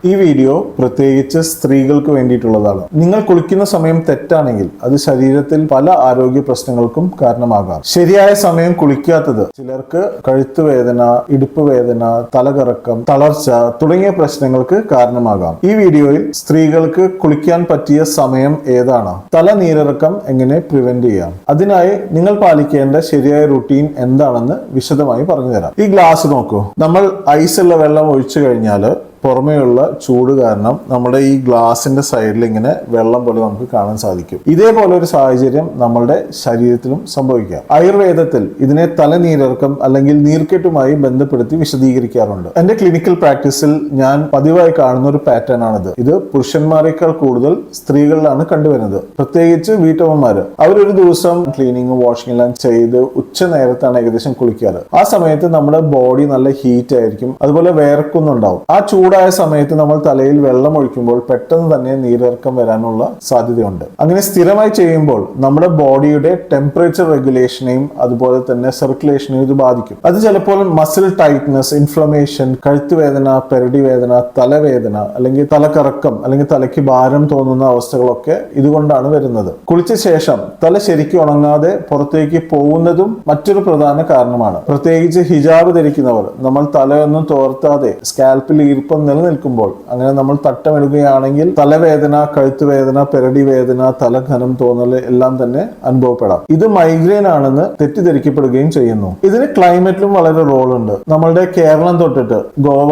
ഈ വീഡിയോ പ്രത്യേകിച്ച് സ്ത്രീകൾക്ക് വേണ്ടിയിട്ടുള്ളതാണ്. നിങ്ങൾ കുളിക്കുന്ന സമയം തെറ്റാണെങ്കിൽ അത് ശരീരത്തിൽ പല ആരോഗ്യ പ്രശ്നങ്ങൾക്കും കാരണമാകാം. ശരിയായ സമയം കുളിക്കാത്തത് ചിലർക്ക് കഴുത്ത് വേദന, ഇടുപ്പ് വേദന, തലകറക്കം, തളർച്ച തുടങ്ങിയ പ്രശ്നങ്ങൾക്ക് കാരണമാകാം. ഈ വീഡിയോയിൽ സ്ത്രീകൾക്ക് കുളിക്കാൻ പറ്റിയ സമയം ഏതാണ്, തലനീരിറക്കം എങ്ങനെ പ്രിവെന്റ് ചെയ്യാം, അതിനായി നിങ്ങൾ പാലിക്കേണ്ട ശരിയായ റുട്ടീൻ എന്താണെന്ന് വിശദമായി പറഞ്ഞുതരാം. ഈ ഗ്ലാസ് നോക്കൂ. നമ്മൾ ഐസുള്ള വെള്ളം ഒഴിച്ചു കഴിഞ്ഞാൽ പുറമേയുള്ള ചൂട് കാരണം നമ്മുടെ ഈ ഗ്ലാസിന്റെ സൈഡിൽ ഇങ്ങനെ വെള്ളം പോലെ നമുക്ക് കാണാൻ സാധിക്കും. ഇതേപോലെ ഒരു സാഹചര്യം നമ്മളുടെ ശരീരത്തിലും സംഭവിക്കാം. ആയുർവേദത്തിൽ ഇതിനെ തലനീരിറക്കം അല്ലെങ്കിൽ നീർക്കെട്ടുമായി ബന്ധപ്പെടുത്തി വിശദീകരിക്കാറുണ്ട്. എന്റെ ക്ലിനിക്കൽ പ്രാക്ടീസിൽ ഞാൻ പതിവായി കാണുന്ന ഒരു പാറ്റേൺ ആണിത്. ഇത് പുരുഷന്മാരെക്കാൾ കൂടുതൽ സ്ത്രീകളിലാണ് കണ്ടുവരുന്നത്. പ്രത്യേകിച്ച് വീട്ടമ്മമാര് അവരൊരു ദിവസം ക്ലീനിങ് വാഷിംഗ് എല്ലാം ചെയ്ത് ഉച്ച നേരത്താണ് ഏകദേശം കുളിക്കാറ്. ആ സമയത്ത് നമ്മുടെ ബോഡി നല്ല ഹീറ്റ് ആയിരിക്കും, അതുപോലെ വേർക്കുന്നുണ്ടാവും. ആ ചൂടായ സമയത്ത് നമ്മൾ തലയിൽ വെള്ളം ഒഴിക്കുമ്പോൾ പെട്ടെന്ന് തന്നെ നീരിറക്കം വരാനുള്ള സാധ്യതയുണ്ട്. അങ്ങനെ സ്ഥിരമായി ചെയ്യുമ്പോൾ നമ്മുടെ ബോഡിയുടെ ടെമ്പറേച്ചർ റെഗുലേഷനെയും അതുപോലെ തന്നെ സർക്കുലേഷനെയും ഇത് ബാധിക്കും. അത് ചിലപ്പോൾ മസിൽ ടൈറ്റ്നസ്, ഇൻഫ്ലമേഷൻ, കഴുത്തുവേദന, പെരടി വേദന, തലവേദന അല്ലെങ്കിൽ തലകറക്കം അല്ലെങ്കിൽ തലയ്ക്ക് ഭാരം തോന്നുന്ന അവസ്ഥകളൊക്കെ ഇതുകൊണ്ടാണ് വരുന്നത്. കുളിച്ച ശേഷം തല ശരിക്കും ഉണങ്ങാതെ പുറത്തേക്ക് പോകുന്നതും മറ്റൊരു പ്രധാന കാരണമാണ്. പ്രത്യേകിച്ച് ഹിജാബ് ധരിക്കുന്നവർ നമ്മൾ തലയൊന്നും തോർത്താതെ സ്കാൽപ്പിൽ ഈർപ്പം നിലനിൽക്കുമ്പോൾ അങ്ങനെ നമ്മൾ തട്ടമിടുകയാണെങ്കിൽ തലവേദന, കഴുത്തുവേദന, പെരടി വേദന, തലഘനം തോന്നൽ എല്ലാം തന്നെ അനുഭവപ്പെടാം. ഇത് മൈഗ്രെയിൻ ആണെന്ന് തെറ്റിദ്ധരിക്കപ്പെടുകയും ചെയ്യുന്നു. ഇതിന് ക്ലൈമറ്റിലും വളരെ റോൾ ഉണ്ട്. നമ്മളുടെ കേരളം തൊട്ടിട്ട് ഗോവ,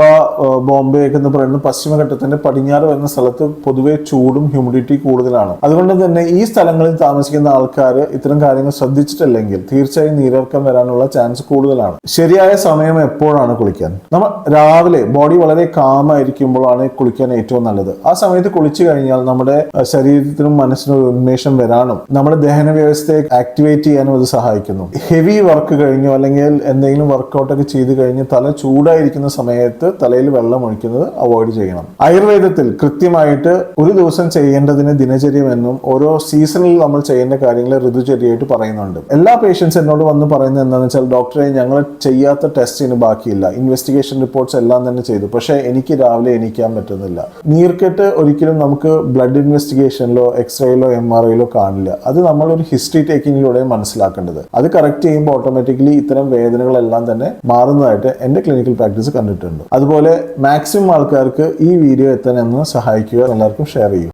ബോംബെ ഒക്കെ എന്ന് പറയുന്ന പശ്ചിമഘട്ടത്തിന്റെ പടിഞ്ഞാറ് വരുന്ന സ്ഥലത്ത് പൊതുവെ ചൂടും ഹ്യൂമിഡിറ്റി കൂടുതലാണ്. അതുകൊണ്ട് തന്നെ ഈ സ്ഥലങ്ങളിൽ താമസിക്കുന്ന ആൾക്കാർ ഇത്തരം കാര്യങ്ങൾ ശ്രദ്ധിച്ചിട്ടില്ലെങ്കിൽ തീർച്ചയായും നീരിറക്കം വരാനുള്ള ചാൻസ് കൂടുതലാണ്. ശരിയായ സമയം എപ്പോഴാണ് കുളിക്കാൻ? നമ്മൾ രാവിലെ ബോഡി വളരെ കാമായിരിക്കുമ്പോഴാണ് കുളിക്കാൻ ഏറ്റവും നല്ലത്. ആ സമയത്ത് കുളിച്ചു കഴിഞ്ഞാൽ നമ്മുടെ ശരീരത്തിനും മനസ്സിനും ഒരു ഉന്മേഷം വരാനും നമ്മുടെ ദഹന വ്യവസ്ഥയെ ആക്ടിവേറ്റ് ചെയ്യാനും അത് സഹായിക്കുന്നു. ഹെവി വർക്ക് കഴിഞ്ഞോ അല്ലെങ്കിൽ എന്തെങ്കിലും വർക്കൗട്ടൊക്കെ ചെയ്ത് കഴിഞ്ഞ് തല ചൂടായിരിക്കുന്ന സമയത്ത് തലയിൽ വെള്ളം ഒഴിക്കുന്നത് അവോയ്ഡ് ചെയ്യണം. ആയുർവേദത്തിൽ കൃത്യമായിട്ട് ഒരു ദിവസം ചെയ്യേണ്ടതിന് ദിനചര്യമെന്നും ഓരോ സീസണിൽ നമ്മൾ ചെയ്യേണ്ട കാര്യങ്ങൾ ഋതുചര്യയായിട്ട് പറയുന്നുണ്ട്. എല്ലാ പേഷ്യൻസ് എന്നോട് വന്ന് പറയുന്നത് എന്താണെന്ന് വെച്ചാൽ, ഡോക്ടറെ ഞങ്ങൾ ചെയ്യാത്ത ടെസ്റ്റിന് ബാക്കിയില്ല, ഇൻവെസ്റ്റിഗേഷൻ റിപ്പോർട്ട്സ് എല്ലാം തന്നെ ചെയ്തു, പക്ഷെ എനിക്ക് രാവിലെ എണീക്കാൻ പറ്റുന്നില്ല. നീർക്കെട്ട് ഒരിക്കലും നമുക്ക് ബ്ലഡ് ഇൻവെസ്റ്റിഗേഷനിലോ എക്സ്റേയിലോ MRIയിലോ കാണില്ല. അത് നമ്മളൊരു ഹിസ്റ്ററി ടേക്കിങ്ങിലൂടെ മനസ്സിലാക്കേണ്ടത്. അത് കറക്റ്റ് ചെയ്യുമ്പോൾ ഓട്ടോമാറ്റിക്കലി ഇത്തരം വേദനകളെല്ലാം തന്നെ മാറുന്നതായിട്ട് എന്റെ ക്ലിനിക്കൽ പ്രാക്ടീസ് കണ്ടിട്ടുണ്ട്. അതുപോലെ മാക്സിമം ആൾക്കാർക്ക് ഈ വീഡിയോ എത്താൻ എന്ന് സഹായിക്കുക, എല്ലാവർക്കും ഷെയർ ചെയ്യും.